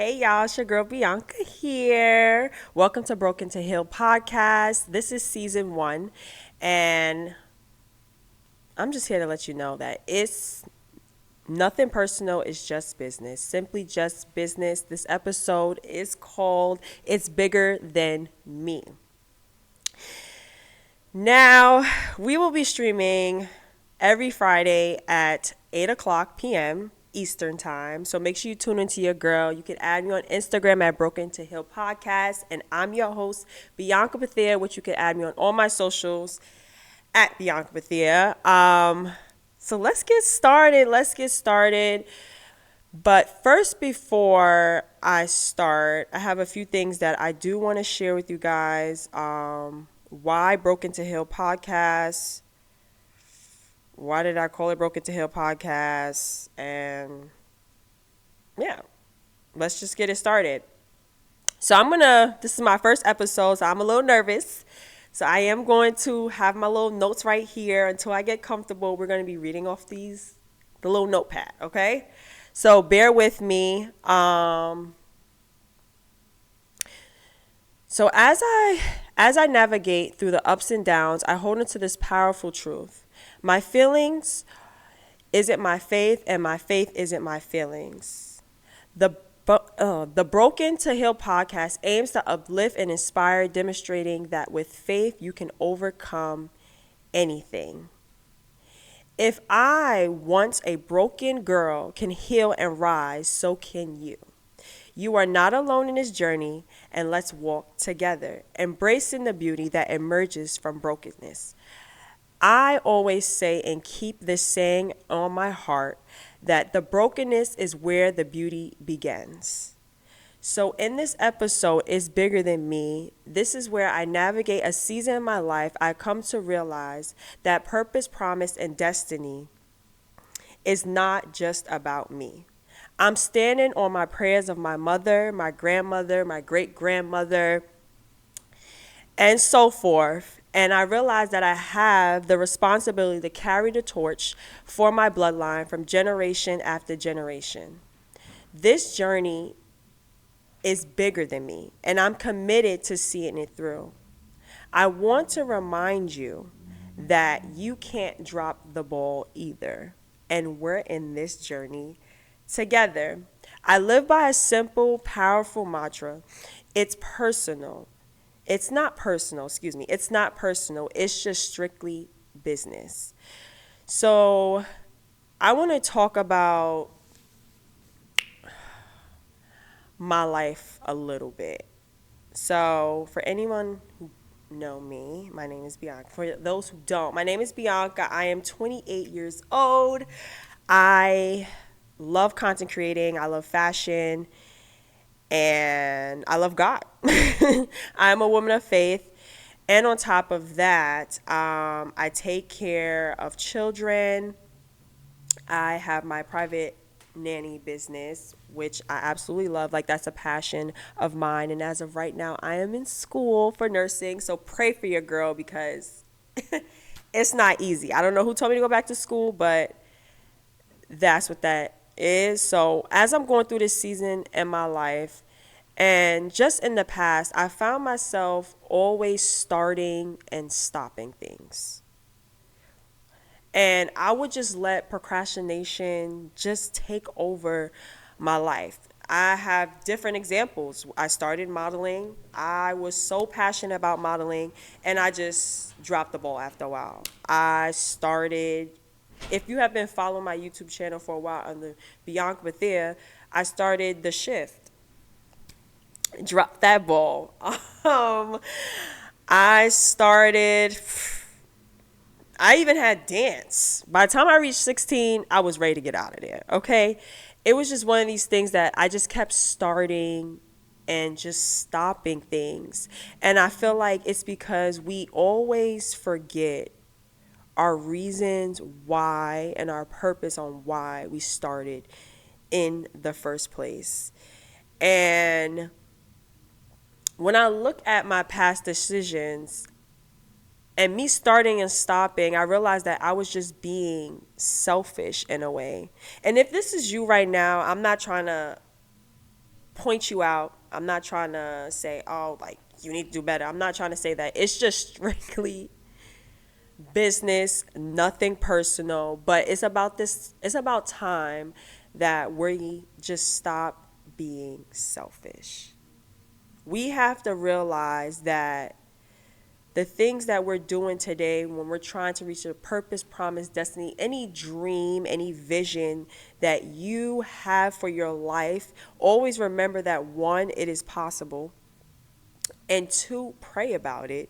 Hey y'all, it's your girl Bianca here. Welcome to Broken to Healed podcast. This is season 1, and I'm just here to let you know that it's nothing personal, it's just business. Simply just business. This episode is called It's Bigger Than Me. Now, we will be streaming every Friday at 8 o'clock p.m. Eastern Time. So make sure you tune into your girl. You can add me on Instagram at Broken to Heal Podcast. And I'm your host, Bianca Bethea, which you can add me on all my socials at Bianca Bethea. So let's get started. But first, before I start, I have a few things that I do want to share with you guys. Why Broken to Heal Podcast? Why did I call it Broken to Heal Podcast? And yeah, let's just get it started. So this is my first episode, so I'm a little nervous. So I am going to have my little notes right here until I get comfortable. We're going to be reading off the little notepad, okay? So bear with me. So as I navigate through the ups and downs, I hold into this powerful truth. My feelings isn't my faith, and my faith isn't my feelings. The Broken to Heal podcast aims to uplift and inspire, demonstrating that with faith you can overcome anything. If I, once a broken girl, can heal and rise, so can you. You are not alone in this journey, and let's walk together, embracing the beauty that emerges from brokenness. I always say and keep this saying on my heart that the brokenness is where the beauty begins. So in this episode, It's Bigger Than Me, this is where I navigate a season in my life I come to realize that purpose, promise, and destiny is not just about me. I'm standing on my prayers of my mother, my grandmother, my great-grandmother, and so forth. And I realize that I have the responsibility to carry the torch for my bloodline from generation after generation. This journey is bigger than me, and I'm committed to seeing it through. I want to remind you that you can't drop the ball either, and we're in this journey together. I live by a simple, powerful mantra. It's personal. It's not personal, excuse me. It's not personal. It's just strictly business. So I want to talk about my life a little bit. So for anyone who know me, my name is Bianca. For those who don't, my name is Bianca. I am 28 years old. I love content creating. I love fashion. And I love God. I'm a woman of faith. And on top of that, I take care of children. I have my private nanny business, which I absolutely love. Like, that's a passion of mine. And as of right now, I am in school for nursing. So pray for your girl, because it's not easy. I don't know who told me to go back to school, but that's what that is. So as I'm going through this season in my life, and just in the past, I found myself always starting and stopping things. And I would just let procrastination just take over my life. I have different examples. I started modeling. I was so passionate about modeling, and I just dropped the ball after a while. If you have been following my YouTube channel for a while under Bianca Bethea, I started The Shift. Dropped that ball. I even had dance. By the time I reached 16, I was ready to get out of there, okay? It was just one of these things that I just kept starting and just stopping things. And I feel like it's because we always forget our reasons why and our purpose on why we started in the first place. And when I look at my past decisions and me starting and stopping, I realized that I was just being selfish in a way. And if this is you right now, I'm not trying to point you out. I'm not trying to say, oh, like, you need to do better. I'm not trying to say that. It's just strictly business, nothing personal. But it's about this, it's about time that we just stop being selfish. We have to realize that the things that we're doing today when we're trying to reach a purpose, promise, destiny, any dream, any vision that you have for your life, always remember that one, it is possible, and two, pray about it,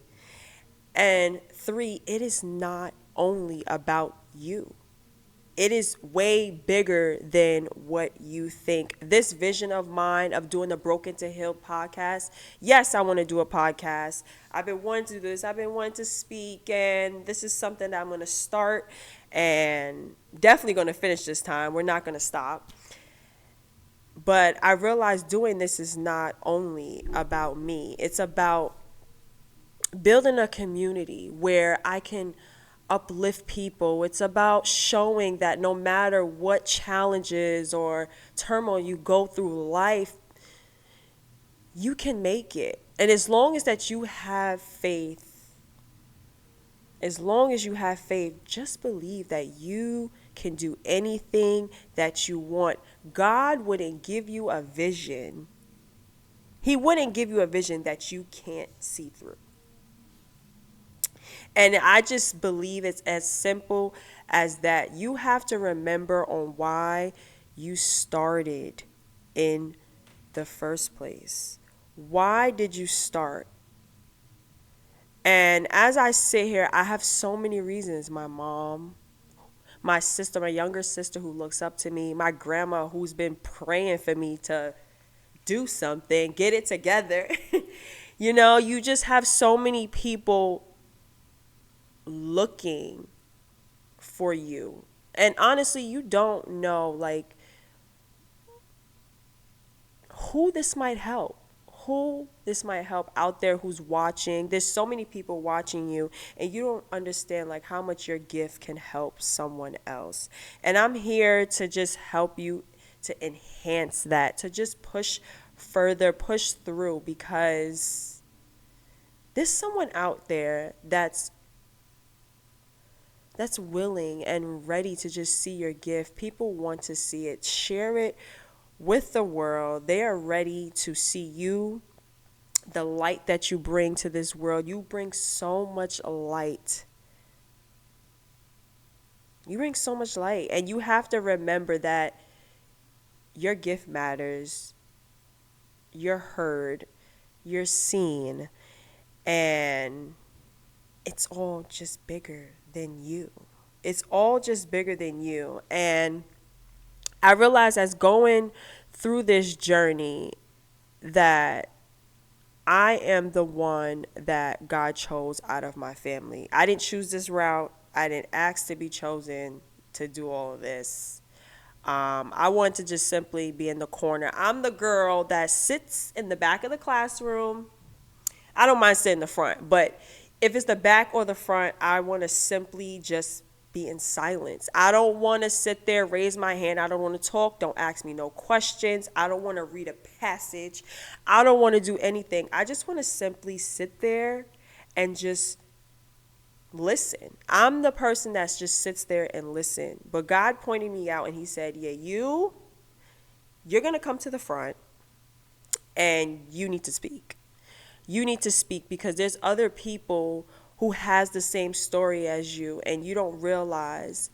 and three, it is not only about you. It is way bigger than what you think. This vision of mine of doing the Broken to Healed podcast, yes, I want to do a podcast. I've been wanting to do this. I've been wanting to speak, and this is something that I'm going to start and definitely going to finish this time. We're not going to stop. But I realized doing this is not only about me. It's about building a community where I can uplift people. It's about showing that no matter what challenges or turmoil you go through life, you can make it. And as long as that you have faith, as long as you have faith, just believe that you can do anything that you want. God wouldn't give you a vision. He wouldn't give you a vision that you can't see through. And I just believe it's as simple as that. You have to remember on why you started in the first place. Why did you start? And as I sit here, I have so many reasons. My mom, my sister, my younger sister who looks up to me, my grandma who's been praying for me to do something, get it together. You know, you just have so many people looking for you. And honestly, you don't know like who this might help. Who this might help out there who's watching. There's so many people watching you and you don't understand like how much your gift can help someone else. And I'm here to just help you to enhance that, to just push further, push through, because there's someone out there that's willing and ready to just see your gift. People want to see it. Share it with the world. They are ready to see you, the light that you bring to this world. You bring so much light. You bring so much light. And you have to remember that your gift matters. You're heard. You're seen. And it's all just bigger than you. It's all just bigger than you. And I realized as going through this journey that I am the one that God chose out of my family. I didn't choose this route. I didn't ask to be chosen to do all of this. I wanted to just simply be in the corner. I'm the girl that sits in the back of the classroom. I don't mind sitting in the front, but if it's the back or the front, I want to simply just be in silence. I don't want to sit there, raise my hand. I don't want to talk. Don't ask me no questions. I don't want to read a passage. I don't want to do anything. I just want to simply sit there and just listen. I'm the person that just sits there and listen. But God pointed me out and he said, yeah, you're going to come to the front and you need to speak. You need to speak because there's other people who has the same story as you, and you don't realize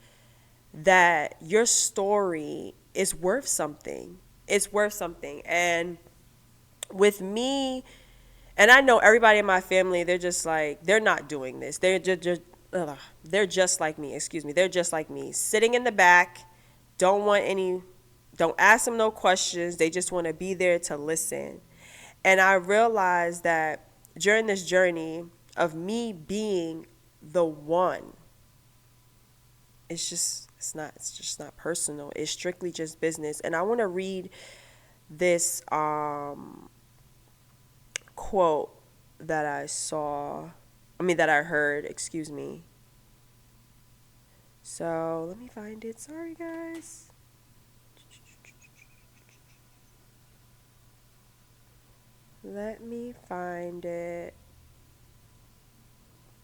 that your story is worth something. It's worth something. And with me, and I know everybody in my family, they're just like, they're not doing this. They're just like me. Excuse me. They're just like me, sitting in the back, don't ask them no questions. They just want to be there to listen. And I realized that during this journey of me being the one, it's just not personal. It's strictly just business. And I want to read this quote that that I heard, excuse me. So let me find it. Sorry, guys. Let me find it.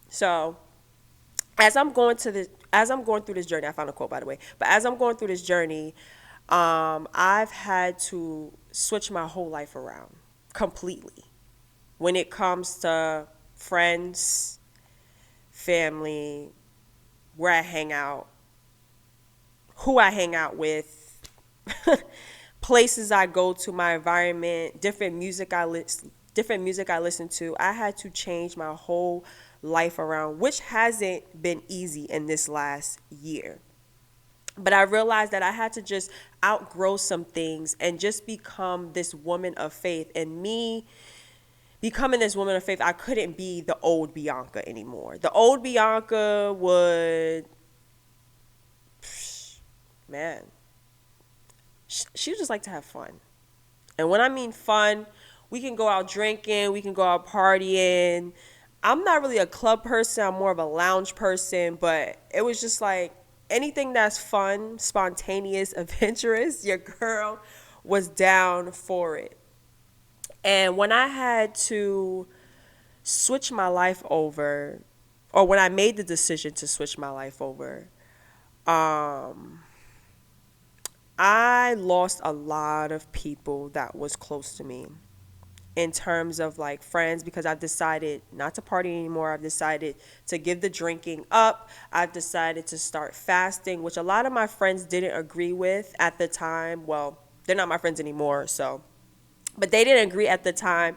So, as I'm going through this journey, I found a quote, by the way. But as I'm going through this journey, I've had to switch my whole life around completely when it comes to friends, family, where I hang out, who I hang out with, places I go to, my environment, different music I listen to. I had to change my whole life around, which hasn't been easy in this last year. But I realized that I had to just outgrow some things and just become this woman of faith. And me becoming this woman of faith, I couldn't be the old Bianca anymore. The old Bianca would, man, she would just like to have fun. And when I mean fun, we can go out drinking, we can go out partying. I'm not really a club person, I'm more of a lounge person, but it was just like anything that's fun, spontaneous, adventurous, your girl was down for it. And when I had to switch my life over, or when I made the decision to switch my life over, um, I lost a lot of people that was close to me in terms of like friends because I've decided not to party anymore. I've decided to give the drinking up. I've decided to start fasting, which a lot of my friends didn't agree with at the time. Well, they're not my friends anymore, so but they didn't agree at the time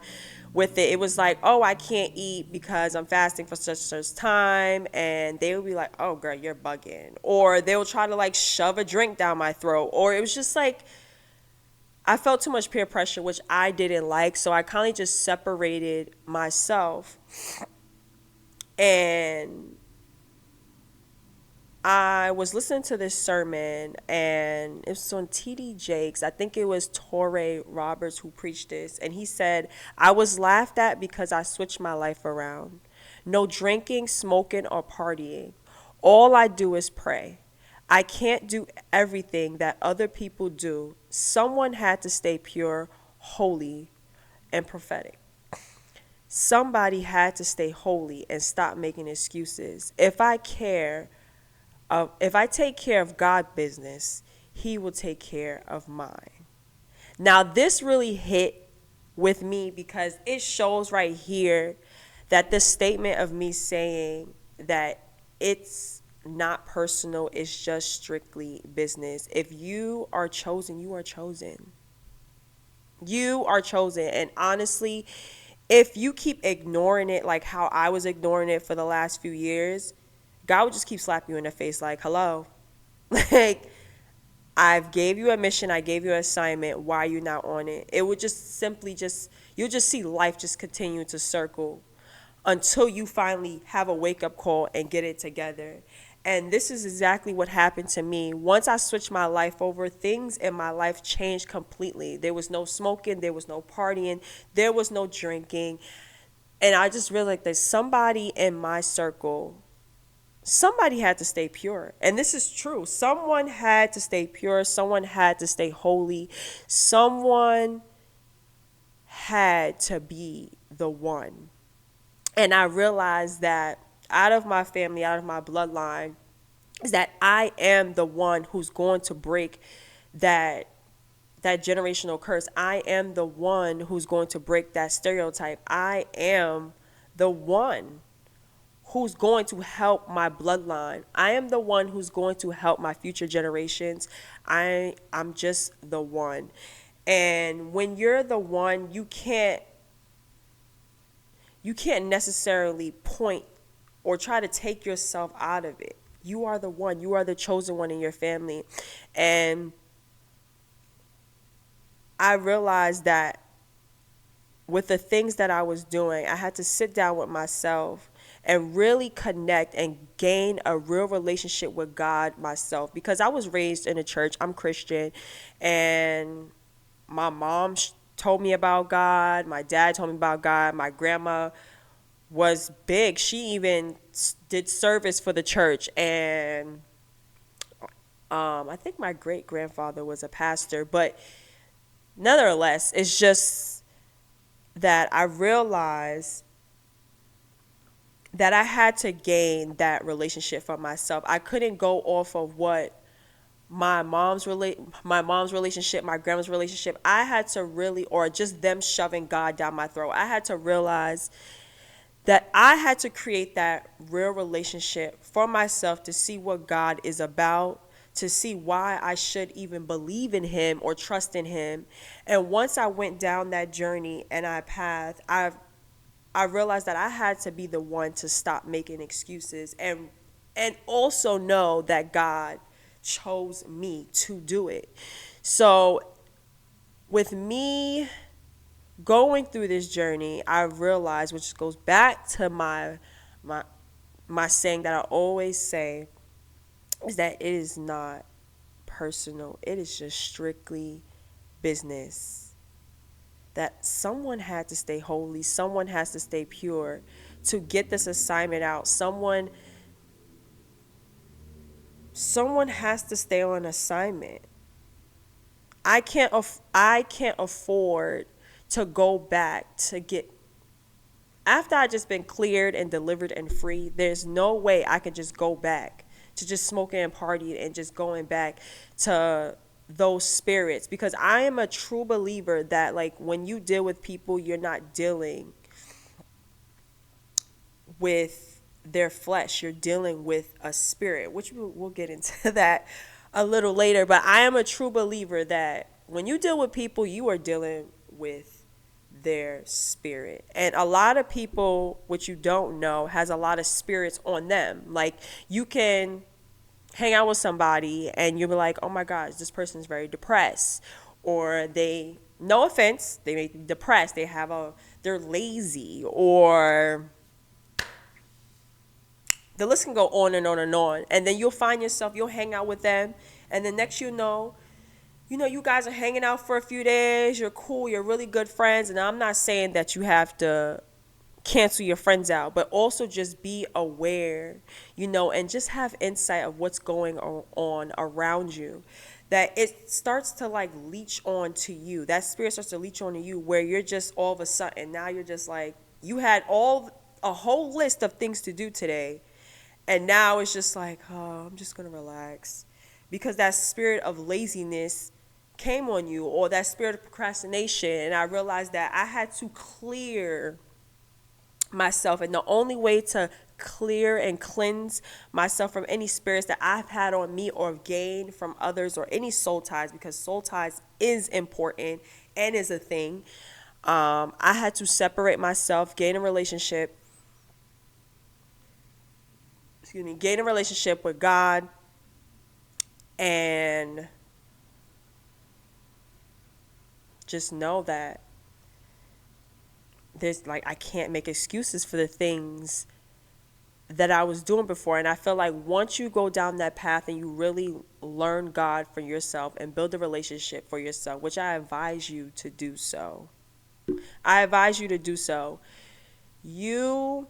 with it. It was like, oh, I can't eat because I'm fasting for such time, and they would be like, oh, girl, you're bugging, or they would try to like shove a drink down my throat, or it was just like I felt too much peer pressure, which I didn't like. So I kind of just separated myself. And I was listening to this sermon, and it was on TD Jakes. I think it was Torrey Roberts who preached this. And he said, I was laughed at because I switched my life around. No drinking, smoking, or partying. All I do is pray. I can't do everything that other people do. Someone had to stay pure, holy, and prophetic. Somebody had to stay holy and stop making excuses. If I take care of God business, he will take care of mine. Now this really hit with me because it shows right here that the statement of me saying that it's not personal, it's just strictly business. If you are chosen, you are chosen. You are chosen. And honestly, if you keep ignoring it like how I was ignoring it for the last few years, God would just keep slapping you in the face like, hello. Like, I've gave you a mission, I gave you an assignment, why are you not on it? It would just simply just, you'll just see life just continue to circle until you finally have a wake up call and get it together. And this is exactly what happened to me. Once I switched my life over, things in my life changed completely. There was no smoking, there was no partying, there was no drinking. And I just realized that somebody in my circle, somebody had to stay pure. And this is true. Someone had to stay pure, someone had to stay holy, someone had to be the one. And I realized that out of my family, out of my bloodline, is that I am the one who's going to break that generational curse. I am the one who's going to break that stereotype. I am the one who's going to help my bloodline. I am the one who's going to help my future generations. I'm just the one. And when you're the one, you can't necessarily point or try to take yourself out of it. You are the one. You are the chosen one in your family. And I realized that with the things that I was doing, I had to sit down with myself and really connect and gain a real relationship with God myself, because I was raised in a church. I'm Christian, and my mom told me about God. My dad told me about God. My grandma was big. She even did service for the church, and I think my great grandfather was a pastor. But nonetheless, it's just that I realized that I had to gain that relationship for myself. I couldn't go off of what my mom's relationship, my grandma's relationship. I had to really, or just them shoving God down my throat. I had to realize that I had to create that real relationship for myself to see what God is about, to see why I should even believe in him or trust in him. And once I went down that journey and I path, I realized that I had to be the one to stop making excuses and also know that God chose me to do it. So with me going through this journey, I realized, which goes back to my my saying that I always say, is that it is not personal. It is just strictly business. That someone had to stay holy, someone has to stay pure to get this assignment out. Someone has to stay on assignment. I can't afford to go back to get after I just been cleared and delivered and free. There's no way I can just go back to just smoking and partying and just going back to those spirits, because I am a true believer that, like, when you deal with people, you're not dealing with their flesh, you're dealing with a spirit, which we'll get into that a little later. But I am a true believer that when you deal with people, you are dealing with their spirit. And a lot of people, which you don't know, has a lot of spirits on them. Like, you can hang out with somebody and you'll be like, oh my gosh, this person is very depressed, or they, no offense, they may be depressed, they're lazy, or the list can go on and on and on. And then you'll find yourself, you'll hang out with them, and the next you guys are hanging out for a few days, you're cool, you're really good friends. And I'm not saying that you have to cancel your friends out, but also just be aware, and just have insight of what's going on around you. That it starts to like leech on to you. That spirit starts to leech on to you, where you're just all of a sudden, now you're just like, you had a whole list of things to do today. And now it's just like, oh, I'm just going to relax. Because that spirit of laziness came on you, or that spirit of procrastination. And I realized that I had to clear myself. And the only way to clear and cleanse myself from any spirits that I've had on me or gained from others, or any soul ties, because soul ties is important and is a thing. I had to separate myself, gain a relationship with God, and just know that I can't make excuses for the things that I was doing before. And I feel like once you go down that path and you really learn God for yourself and build a relationship for yourself, which I advise you to do so, you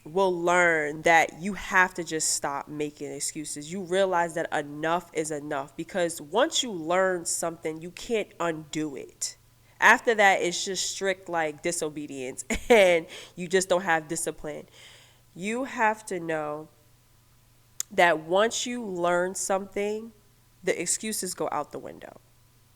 will learn that you have to just stop making excuses. You realize that enough is enough, because once you learn something, you can't undo it. After that, it's just strict like disobedience and you just don't have discipline. You have to know that once you learn something, the excuses go out the window.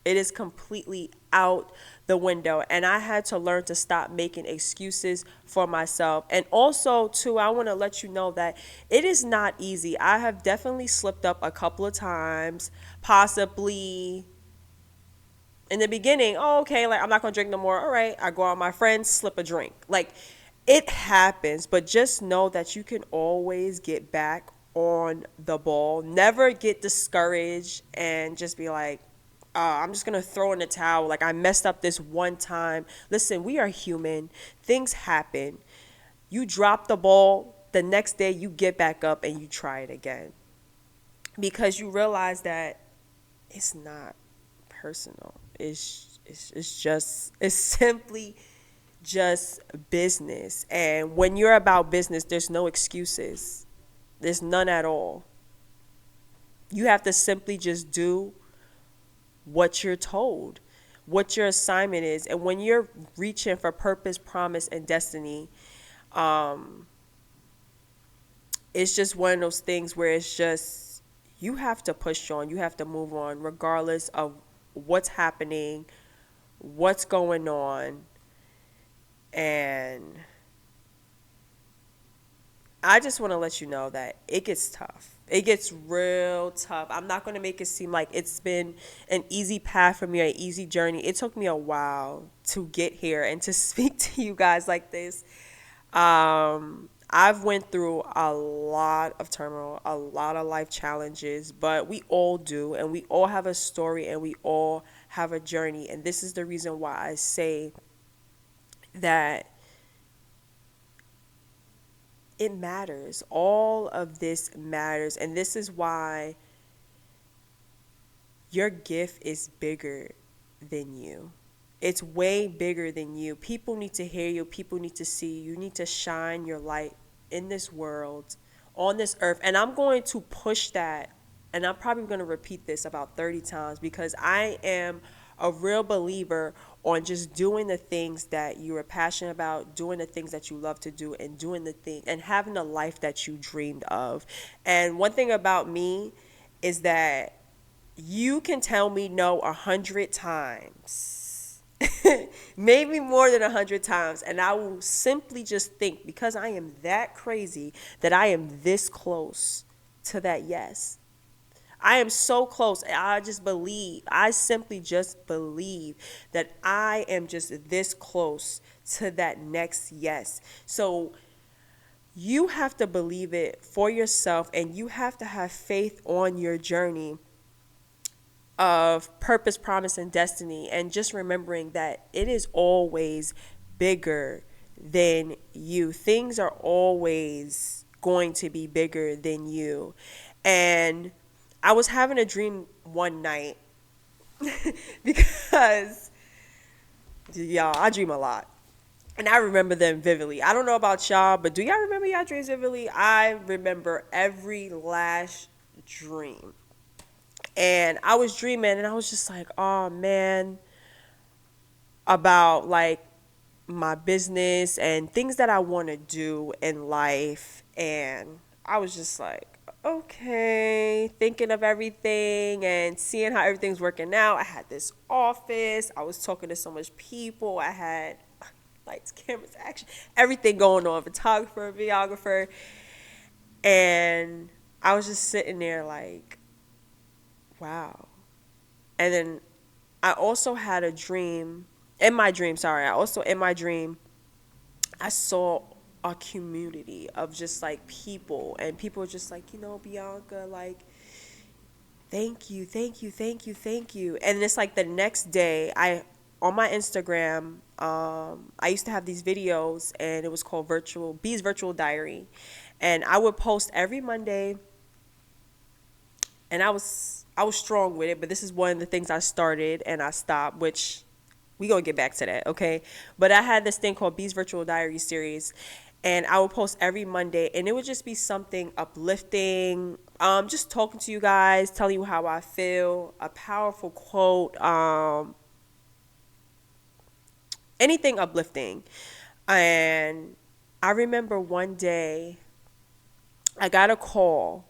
It is completely out the window. And I had to learn to stop making excuses for myself. And also, too, I want to let you know that it is not easy. I have definitely slipped up a couple of times, possibly in the beginning. Oh, okay, like, I'm not going to drink no more. All right, I go out with my friends, slip a drink. Like, it happens, but just know that you can always get back on the ball. Never get discouraged and just be like, I'm just going to throw in the towel. Like, I messed up this one time. Listen, we are human. Things happen. You drop the ball, the next day you get back up and you try it again. Because you realize that it's not personal. It's simply just business. And when you're about business, there's no excuses. There's none at all. You have to simply just do what you're told. what your assignment is. And when you're reaching for purpose, promise, and destiny, it's just one of those things where it's just, you have to push on, you have to move on, regardless of what's happening, what's going on. And I just want to let you know that it gets tough. It gets real tough. I'm not going to make it seem like it's been an easy path for me, an easy journey. It took me a while to get here and to speak to you guys like this. I've went through a lot of turmoil, a lot of life challenges, but we all do, and we all have a story, and we all have a journey. And this is the reason why I say that it matters. All of this matters. And this is why your gift is bigger than you. It's way bigger than you. People need to hear you. People need to see you. You need to shine your light in this world, on this earth. And I'm going to push that. And I'm probably going to repeat this about 30 times, because I am a real believer on just doing the things that you are passionate about, doing the things that you love to do, and doing the thing and having the life that you dreamed of. And one thing about me is that you can tell me no 100 times, maybe more than 100 times, and I will simply just think, because I am that crazy, that I am this close to that yes. I am so close. I simply just believe that I am just this close to that next yes. So you have to believe it for yourself, and you have to have faith on your journey of purpose, promise, and destiny. And just remembering that it is always bigger than you. Things are always going to be bigger than you. And I was having a dream one night because, y'all, I dream a lot. And I remember them vividly. I don't know about y'all, but do y'all remember y'all dreams vividly? I remember every last dream. And I was dreaming, and I was just like, oh, man, about, like, my business and things that I want to do in life. And I was just like, okay, thinking of everything and seeing how everything's working out. I had this office. I was talking to so much people. I had lights, cameras, action, everything going on, photographer, videographer. And I was just sitting there like, wow. And then I also had a dream. In my dream, I saw a community of just like people, and people were just like, Bianca, like, thank you, thank you, thank you, thank you. And it's like the next day, on my Instagram, I used to have these videos, and it was called Bee's Virtual Diary, and I would post every Monday. And I was strong with it, but this is one of the things I started and I stopped, which we gonna get back to that, okay? But I had this thing called Bee's Virtual Diary series, and I would post every Monday, and it would just be something uplifting, just talking to you guys, telling you how I feel, a powerful quote, anything uplifting. And I remember one day I got a call,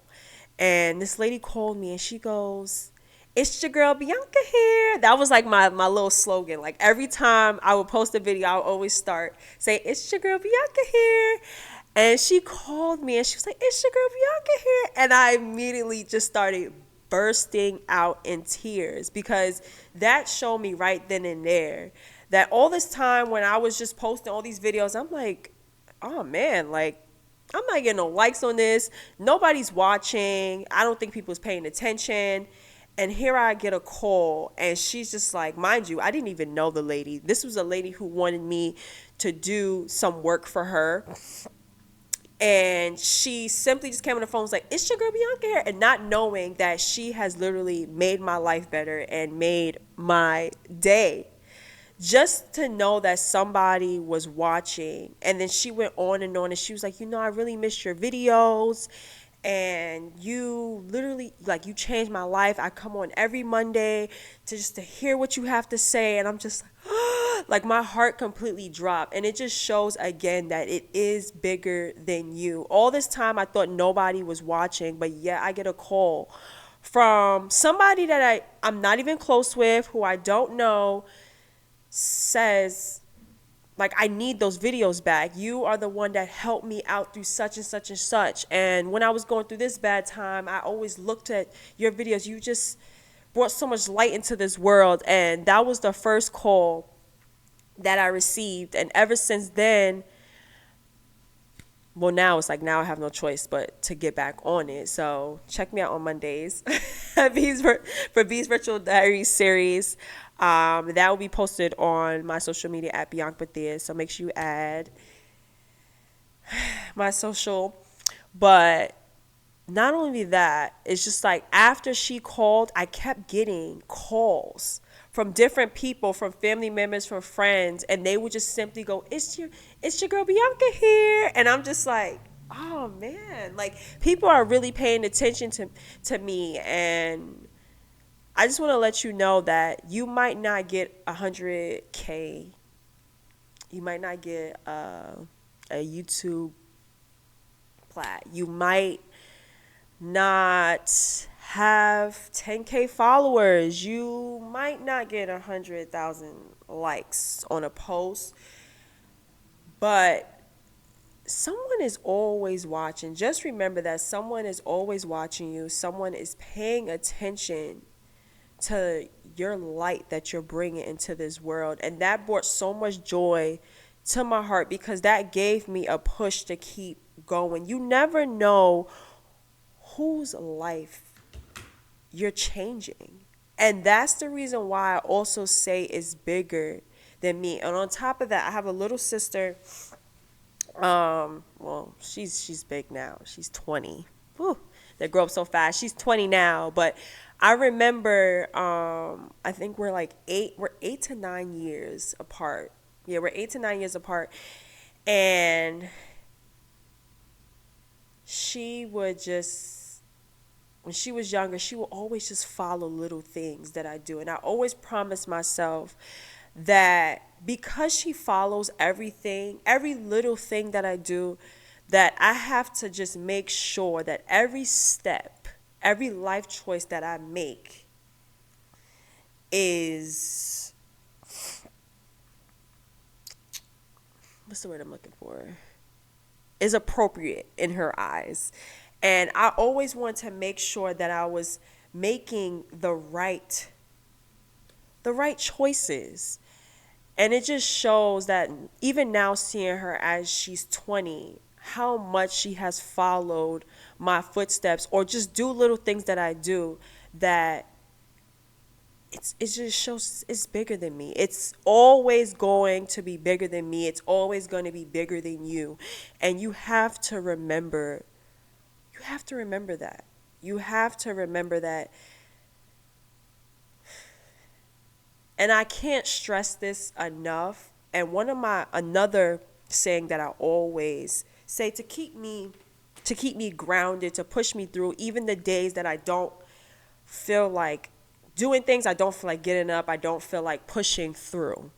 and this lady called me, and she goes, "It's your girl Bianca here." That was like my little slogan. Like every time I would post a video, I would always start say, "It's your girl Bianca here." And she called me, and she was like, "It's your girl Bianca here." And I immediately just started bursting out in tears, because that showed me right then and there that all this time when I was just posting all these videos, I'm like, oh man, like, I'm not getting no likes on this. Nobody's watching. I don't think people's paying attention. And here I get a call, and she's just like, mind you, I didn't even know the lady. This was a lady who wanted me to do some work for her. And she simply just came on the phone and was like, "It's your girl Bianca here." And not knowing that she has literally made my life better and made my day. Just to know that somebody was watching. And then she went on, and she was like, "I really missed your videos." and you literally, like, you changed my life. I come on every Monday to hear what you have to say, and I'm just like my heart completely dropped. And it just shows again that it is bigger than you. All this time I thought nobody was watching, but yet I get a call from somebody that I'm not even close with, who I don't know, says, like, I need those videos back. You are the one that helped me out through such and such and such. And when I was going through this bad time, I always looked at your videos. You just brought so much light into this world. And that was the first call that I received. And ever since then, well, now it's like, now I have no choice but to get back on it. So check me out on Mondays for B's Virtual Diary series. That will be posted on my social media at Bianca Thea. So make sure you add my social. But not only that, it's just like after she called, I kept getting calls from different people, from family members, from friends, and they would just simply go, it's your girl Bianca here. And I'm just like, oh man, like people are really paying attention to me. And I just want to let you know that you might not get 100K. You might not get a YouTube plat. You might not have 10K followers. You might not get 100,000 likes on a post. But someone is always watching. Just remember that someone is always watching you. Someone is paying attention to your light that you're bringing into this world. And that brought so much joy to my heart, because that gave me a push to keep going. You never know whose life you're changing. And that's the reason why I also say it's bigger than me. And on top of that, I have a little sister. Well, she's big now. She's 20. Whew, they grow up so fast. She's 20 now, but I remember, I think we're 8 to 9 years apart. Yeah, we're 8 to 9 years apart. And she would just, when she was younger, she would always just follow little things that I do. And I always promised myself that because she follows everything, every little thing that I do, that I have to just make sure that every step, every life choice that I make is, what's the word I'm looking for? Is appropriate in her eyes. And I always want to make sure that I was making the right choices. And it just shows that even now, seeing her as she's 20, how much she has followed my footsteps, or just do little things that I do, that it just shows it's bigger than me. It's always going to be bigger than me. It's always going to be bigger than you. And you have to remember that. You have to remember that. And I can't stress this enough. And another saying that I always say to keep me grounded, to push me through even the days that I don't feel like doing things, I don't feel like getting up, I don't feel like pushing through.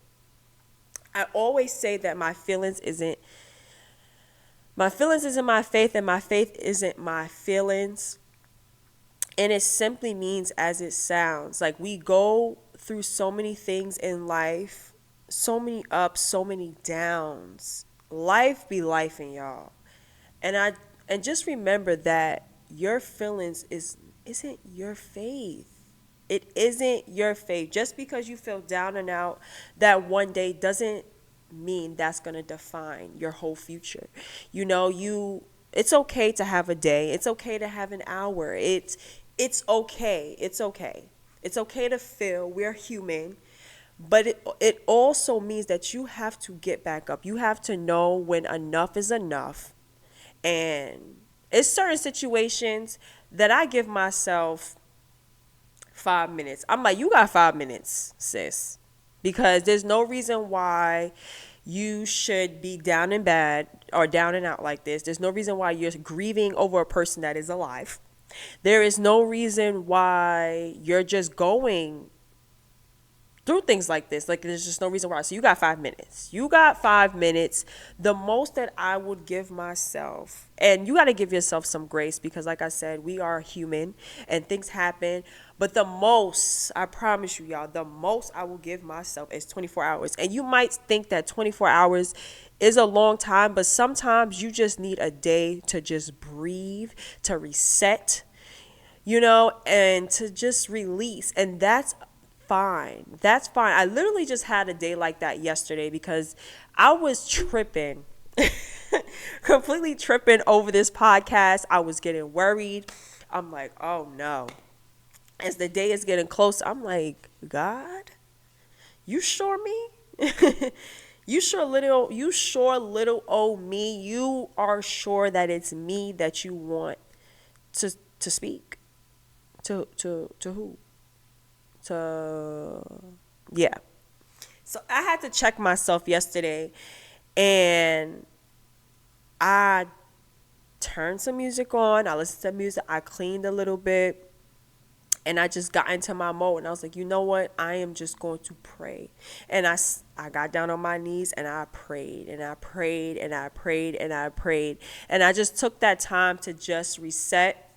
I always say that my feelings isn't my faith, and my faith isn't my feelings. And it simply means as it sounds. Like, we go through so many things in life, so many ups, so many downs. Life be lifing, y'all. And just remember that your feelings isn't your faith. It isn't your faith. Just because you feel down and out that one day doesn't mean that's going to define your whole future. It's okay to have a day. It's okay to have an hour. It's okay. It's okay. It's okay to feel. We're human. But it also means that you have to get back up. You have to know when enough is enough. And it's certain situations that I give myself 5 minutes. I'm like, you got 5 minutes, sis. Because there's no reason why you should be down and bad or down and out like this. There's no reason why you're grieving over a person that is alive. There is no reason why you're just going through things like this. Like, there's just no reason why. So you got 5 minutes. You got 5 minutes. The most that I would give myself, and you got to give yourself some grace because, like I said, we are human and things happen. But the most, I promise you, y'all, the most I will give myself is 24 hours. And you might think that 24 hours is a long time, but sometimes you just need a day to just breathe, to reset, and to just release. And that's fine. That's fine. I literally just had a day like that yesterday because I was tripping, completely tripping over this podcast. I was getting worried. I'm like, oh no. As the day is getting close, I'm like, God, you sure me? You sure little old me? You are sure that it's me that you want to speak? To who? Yeah. So I had to check myself yesterday, and I turned some music on. I listened to music. I cleaned a little bit, and I just got into my mode. And I was like, you know what? I am just going to pray. And I got down on my knees, and I prayed, and I prayed, and I prayed, and I prayed. And I just took that time to just reset.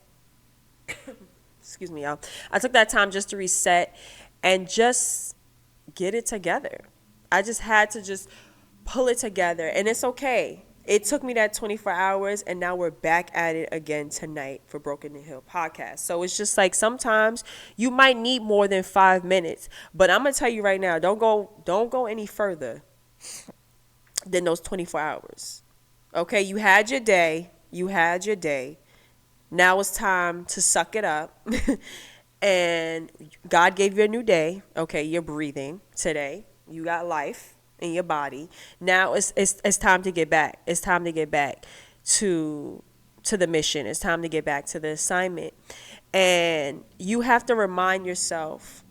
Excuse me, y'all. I took that time just to reset and just get it together. I just had to just pull it together, and it's okay. It took me that 24 hours, and now we're back at it again tonight for Broken to Healed podcast. So it's just like sometimes you might need more than 5 minutes, but I'm gonna tell you right now, don't go any further than those 24 hours. Okay, you had your day. Now it's time to suck it up. And God gave you a new day. Okay, you're breathing today. You got life in your body. Now it's time to get back. It's time to get back to the mission. It's time to get back to the assignment. And you have to remind yourself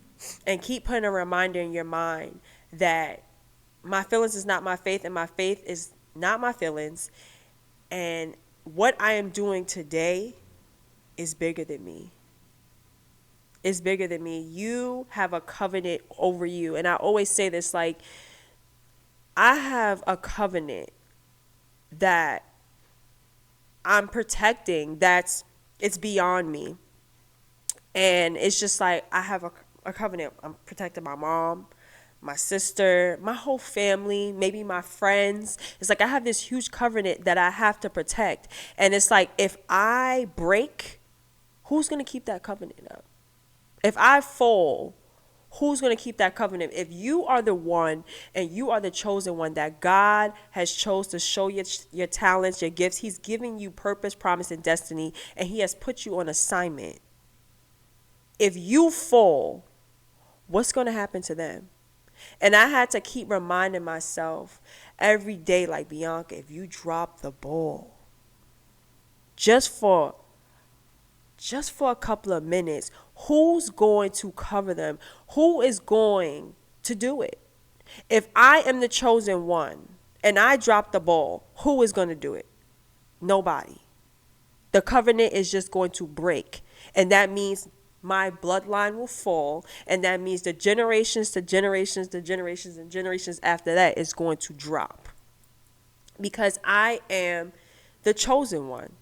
and keep putting a reminder in your mind that my feelings is not my faith, and my faith is not my feelings. And what I am doing today is bigger than me. It's bigger than me. You have a covenant over you. And I always say this, like, I have a covenant that I'm protecting it's beyond me. And it's just like I have a covenant. I'm protecting my mom, my sister, my whole family, maybe my friends. It's like I have this huge covenant that I have to protect. And it's like if I break, who's going to keep that covenant up? If I fall, who's going to keep that covenant? If you are the one and you are the chosen one that God has chose to show your talents, your gifts, he's giving you purpose, promise, and destiny, and he has put you on assignment. If you fall, what's going to happen to them? And I had to keep reminding myself every day, like, Bianca, if you drop the ball, just for a couple of minutes, who's going to cover them? Who is going to do it? If I am the chosen one and I drop the ball, who is going to do it? Nobody. The covenant is just going to break. And that means my bloodline will fall. And that means the generations to generations to generations and generations after that is going to drop. Because I am the chosen one.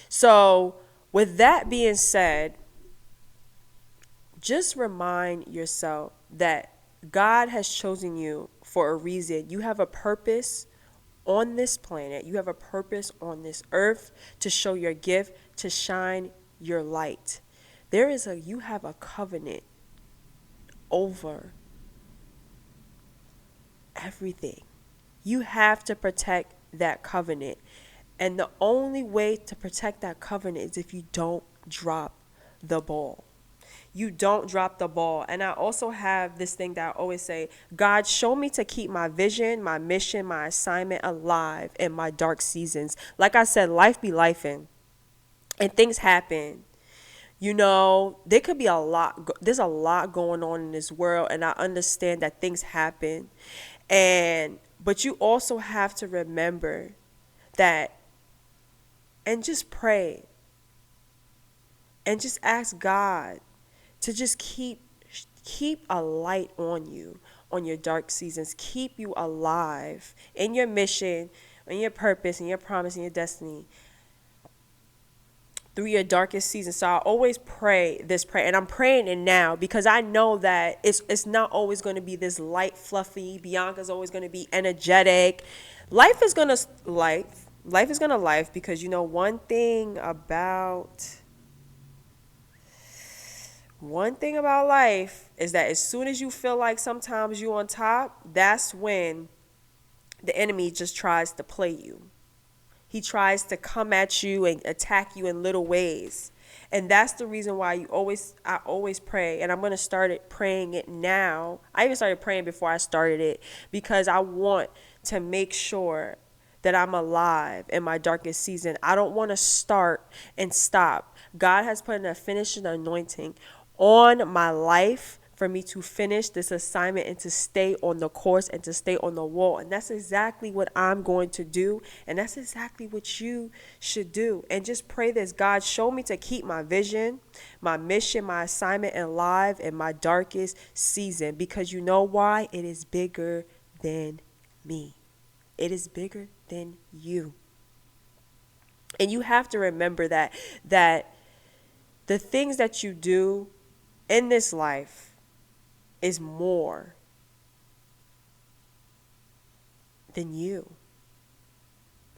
So with that being said, just remind yourself that God has chosen you for a reason. You have a purpose on this planet. You have a purpose on this earth to show your gift, to shine your light. You have a covenant over everything. You have to protect that covenant. And the only way to protect that covenant is if you don't drop the ball. You don't drop the ball. And I also have this thing that I always say, God, show me to keep my vision, my mission, my assignment alive in my dark seasons. Like I said, life be lifing and things happen. There could be there's a lot going on in this world, and I understand that things happen. And But you also have to remember that, and just pray and just ask God to just keep a light on you on your dark seasons, keep you alive in your mission, in your purpose, in your promise, in your destiny through your darkest season. So I always pray this prayer, and I'm praying it now because I know that it's not always going to be this light, fluffy. Bianca's always going to be energetic. Life is going to life is going to life, because one thing about life is that as soon as you feel like sometimes you're on top, that's when the enemy just tries to play you. He tries to come at you and attack you in little ways. And that's the reason why I always pray, and I'm going to start praying it now. I even started praying before I started it because I want to make sure that I'm alive in my darkest season. I don't want to start and stop. God has put a finishing anointing on my life for me to finish this assignment and to stay on the course and to stay on the wall. And that's exactly what I'm going to do. And that's exactly what you should do. And just pray this: God, show me to keep my vision, my mission, my assignment alive in my darkest season. Because you know why? It is bigger than me. It is bigger than you. And you have to remember that the things that you do in this life is more than you.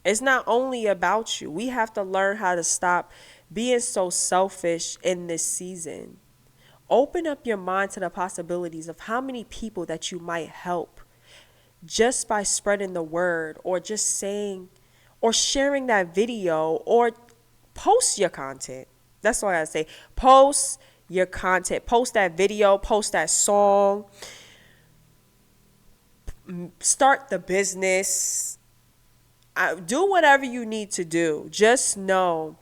It's not only about you. We have to learn how to stop being so selfish in this season. Open up your mind to the possibilities of how many people that you might help just by spreading the word, or just saying or sharing that video, or post your content. That's all I gotta say. Post your content. Post that video, post that song, start the business. Do whatever you need to do. Just know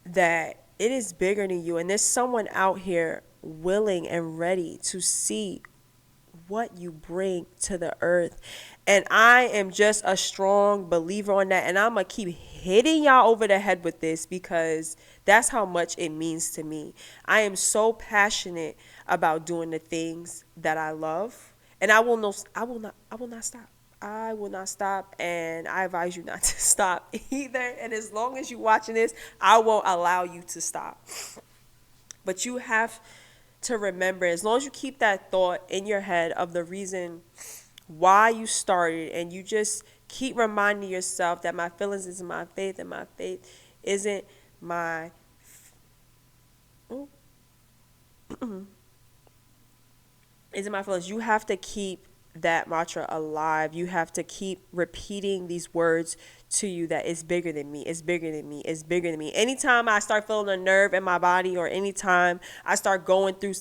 that it is bigger than you, and there's someone out here willing and ready to see what you bring to the earth. And I am just a strong believer on that, and I'm gonna keep hitting y'all over the head with this because that's how much it means to me. I am so passionate about doing the things that I love, and I will not stop. I will not stop, and I advise you not to stop either. And as long as you're watching this, I won't allow you to stop. But you have to remember, as long as you keep that thought in your head of the reason why you started, and you just keep reminding yourself that my feelings isn't my faith, and my faith isn't my isn't my feelings. You have to keep that mantra alive. You have to keep repeating these words to you that it's bigger than me, it's bigger than me, it's bigger than me. Anytime I start feeling a nerve in my body, or anytime I start going through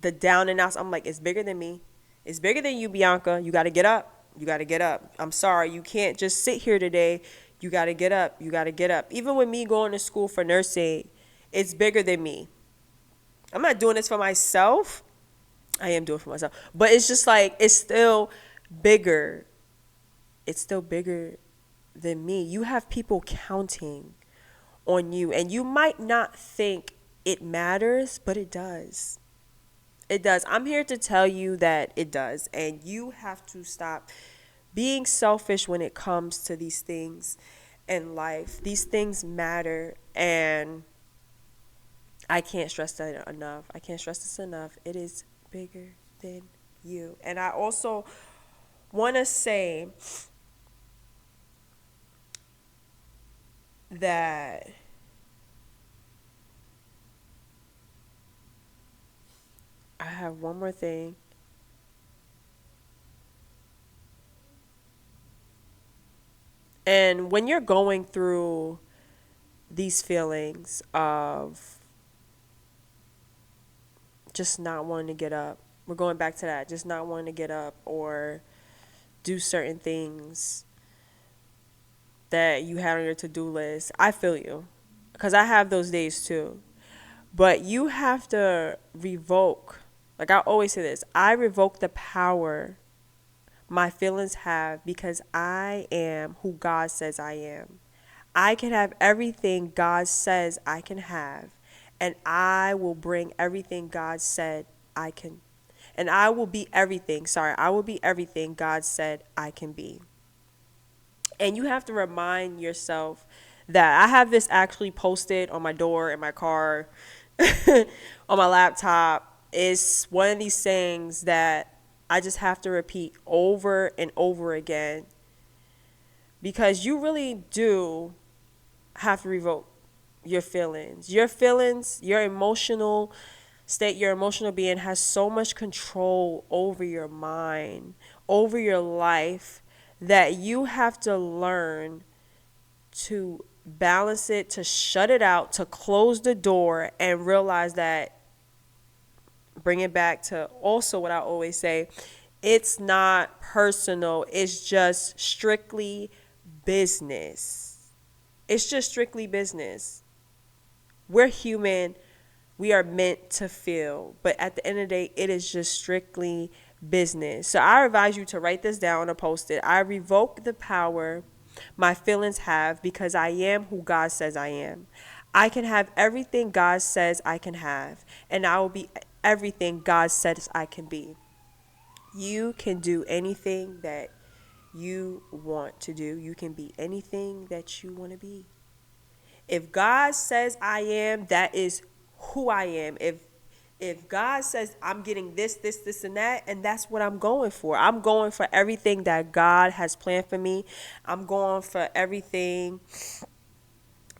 the down and outs, I'm like, it's bigger than me. It's bigger than you, Bianca. You got to get up. You got to get up. I'm sorry. You can't just sit here today. You got to get up. You got to get up. Even with me going to school for nursing, it's bigger than me. I'm not doing this for myself. I am doing it for myself. But it's just like, it's still bigger. It's still bigger than me. You have people counting on you, and you might not think it matters, but it does. It does. I'm here to tell you that it does. And you have to stop being selfish when it comes to these things in life. These things matter. And I can't stress that enough. I can't stress this enough. It is bigger than you. And I also want to say that I have one more thing. And when you're going through these feelings of just not wanting to get up, we're going back to that, just not wanting to get up or do certain things that you had on your to-do list. I feel you, because I have those days too. But you have to revoke, like I always say this, I revoke my feelings have because I am who God says I am. I can have everything God says I can have, and I will bring everything God said I can. And I will be everything, I will be everything God said I can be. And you have to remind yourself that I have this actually posted on my door, in my car, on my laptop. It's one of these things that I just have to repeat over and over again, because you really do have to revoke your feelings. Your feelings, your emotional state, your emotional being has so much control over your mind, over your life, that you have to learn to balance it, to shut it out, to close the door, and realize that, bring it back to also what I always say, it's not personal, it's just strictly business. It's just strictly business. We're human. We are meant to feel. But at the end of the day, it is just strictly business. So I advise you to write this down or post it. I revoke the power my feelings have because I am who God says I am. I can have everything God says I can have, and I will be everything God says I can be. You can do anything that you want to do. You can be anything that you want to be. If God says I am, that is who I am. If God says I'm getting this, and that, and that's what I'm going for. I'm going for everything that God has planned for me. I'm going for everything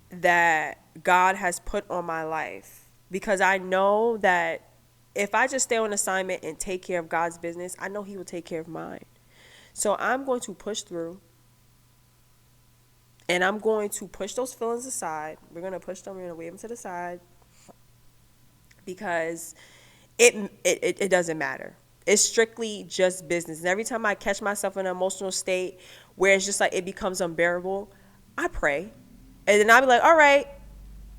that God has put on my life. Because I know that if I just stay on assignment and take care of God's business, I know He will take care of mine. So I'm going to push through. And I'm going to push those feelings aside. We're going to push them. We're going to wave them to the side. Because it doesn't matter. It's strictly just business. And every time I catch myself in an emotional state where it's just like it becomes unbearable, I pray. And then I'll be like, all right,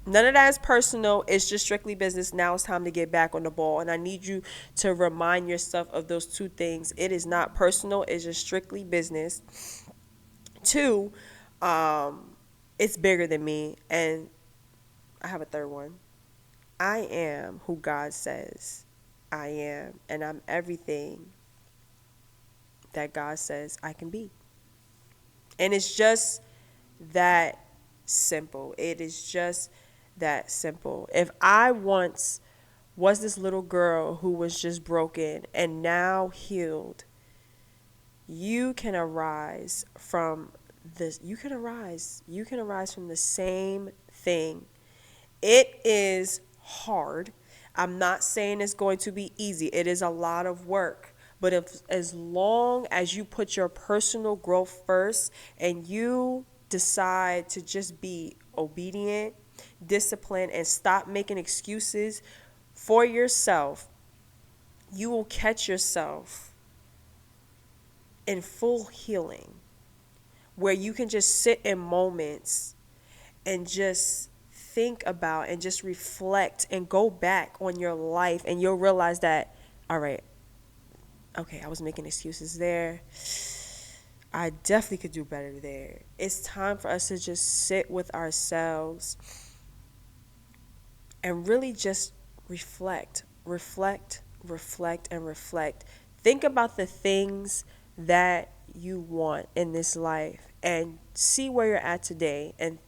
none of that is personal. It's just strictly business. Now it's time to get back on the ball. And I need you to remind yourself of those two things. It is not personal. It's just strictly business. Two, it's bigger than me. And I have a third one. I am who God says I am, and I'm everything that God says I can be. And it's just that simple. It is just that simple. If I once was this little girl who was just broken and now healed, you can arise from this. You can arise from the same thing. It is hard. I'm not saying it's going to be easy. It is a lot of work. But as long as you put your personal growth first and you decide to just be obedient, disciplined, and stop making excuses for yourself, you will catch yourself in full healing, where you can just sit in moments and just think about and just reflect and go back on your life, and you'll realize that, all right, okay, I was making excuses there. I definitely could do better there. It's time for us to just sit with ourselves and really just reflect. Think about the things that you want in this life and see where you're at today, and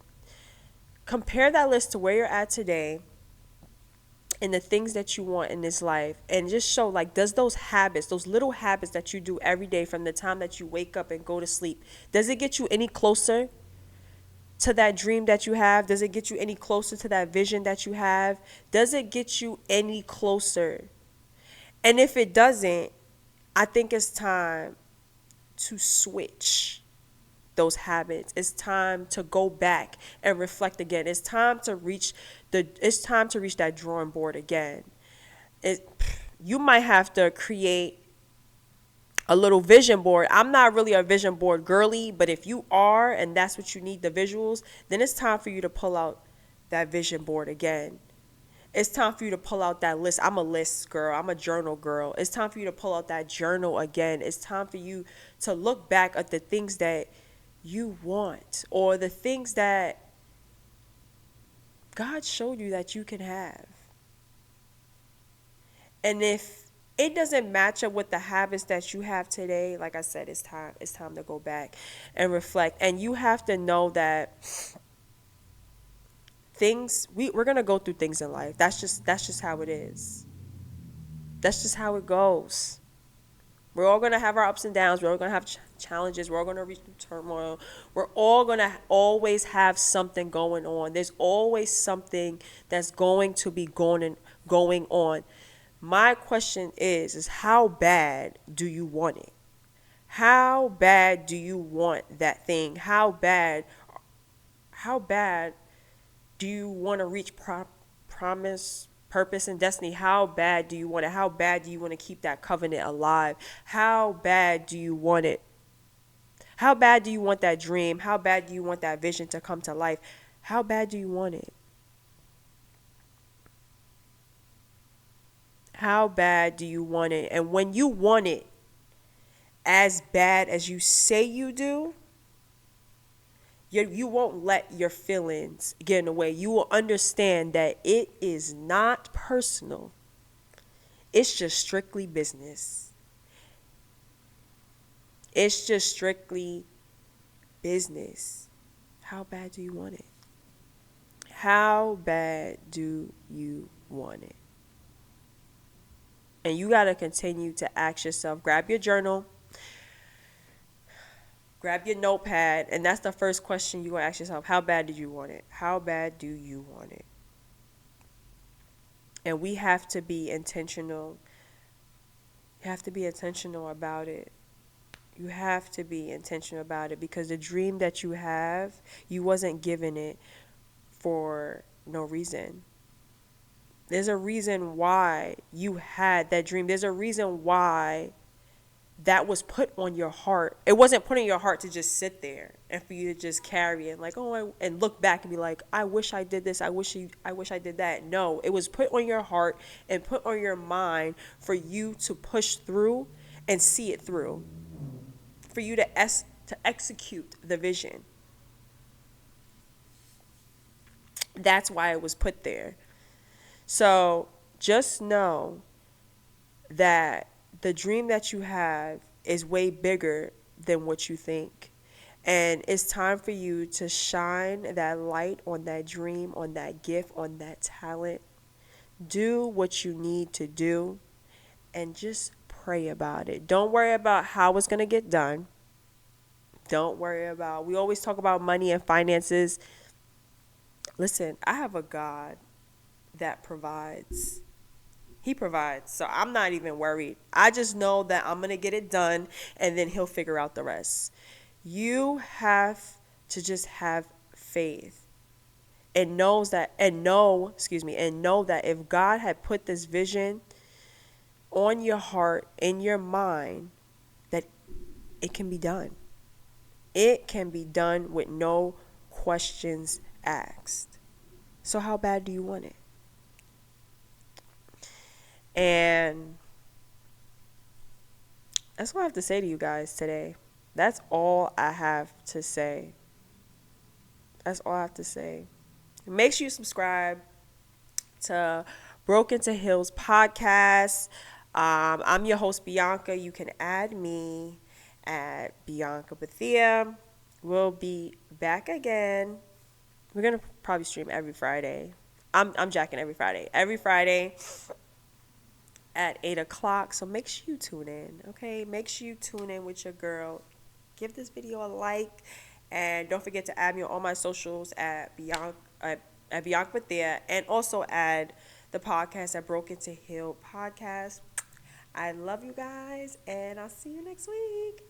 compare that list to where you're at today and the things that you want in this life, and just show, like, does those habits, those little habits that you do every day from the time that you wake up and go to sleep, does it get you any closer to that dream that you have? Does it get you any closer to that vision that you have? Does it get you any closer? And if it doesn't, I think it's time to switch those habits. It's time to go back and reflect again. It's time to reach that drawing board again. You might have to create a little vision board. I'm not really a vision board girly, but if you are and that's what you need, the visuals, then it's time for you to pull out that vision board again It's time for you to pull out that list. I'm a list girl. I'm a journal girl. It's time for you to pull out that journal again. It's time for you to look back at the things that you want, or the things that God showed you that you can have. And if it doesn't match up with the habits that you have today, like I said, it's time to go back and reflect. And you have to know that we're gonna go through things in life. That's just how it is. That's just how it goes. We're all gonna have our ups and downs. We're all gonna have challenges. We're all gonna reach through turmoil. We're all gonna always have something going on. There's always something that's going to be going on. My question is how bad do you want it? How bad do you want that thing? How bad do you want to reach promise, purpose, and destiny? How bad do you want it? How bad do you want to keep that covenant alive? How bad do you want it? How bad do you want that dream? How bad do you want that vision to come to life? How bad do you want it? How bad do you want it? And when you want it as bad as you say you do, you won't let your feelings get in the way. You will understand that it is not personal. It's just strictly business. It's just strictly business. How bad do you want it? How bad do you want it? And you got to continue to ask yourself, grab your journal, grab your notepad, and that's the first question you're going to ask yourself. How bad did you want it? How bad do you want it? And we have to be intentional. You have to be intentional about it. You have to be intentional about it, because the dream that you have, you wasn't given it for no reason. There's a reason why you had that dream. There's a reason why that was put on your heart. It wasn't put on your heart to just sit there and for you to just carry it like, and look back and be like, I wish I did this. I wish I did that. No, it was put on your heart and put on your mind for you to push through and see it through. For you to execute the vision. That's why it was put there. So just know that the dream that you have is way bigger than what you think. And it's time for you to shine that light on that dream, on that gift, on that talent. Do what you need to do and just pray about it. Don't worry about how it's going to get done. We always talk about money and finances. Listen, I have a God that provides. He provides. So I'm not even worried. I just know that I'm going to get it done and then he'll figure out the rest. You have to just have faith and know that if God had put this vision on your heart, in your mind, that it can be done. It can be done with no questions asked. So how bad do you want it? And that's what I have to say to you guys today. That's all I have to say. That's all I have to say. Make sure you subscribe to Broken to Healed podcast. I'm your host, Bianca. You can add me at Bianca Bethia. We'll be back again. We're going to probably stream every Friday. I'm jacking every Friday. Every Friday at 8 o'clock. So make sure you tune in, okay? Make sure you tune in with your girl. Give this video a like. And don't forget to add me on all my socials at Bianca Bethia. And also add the podcast at Broken to Healed podcast. I love you guys. And I'll see you next week.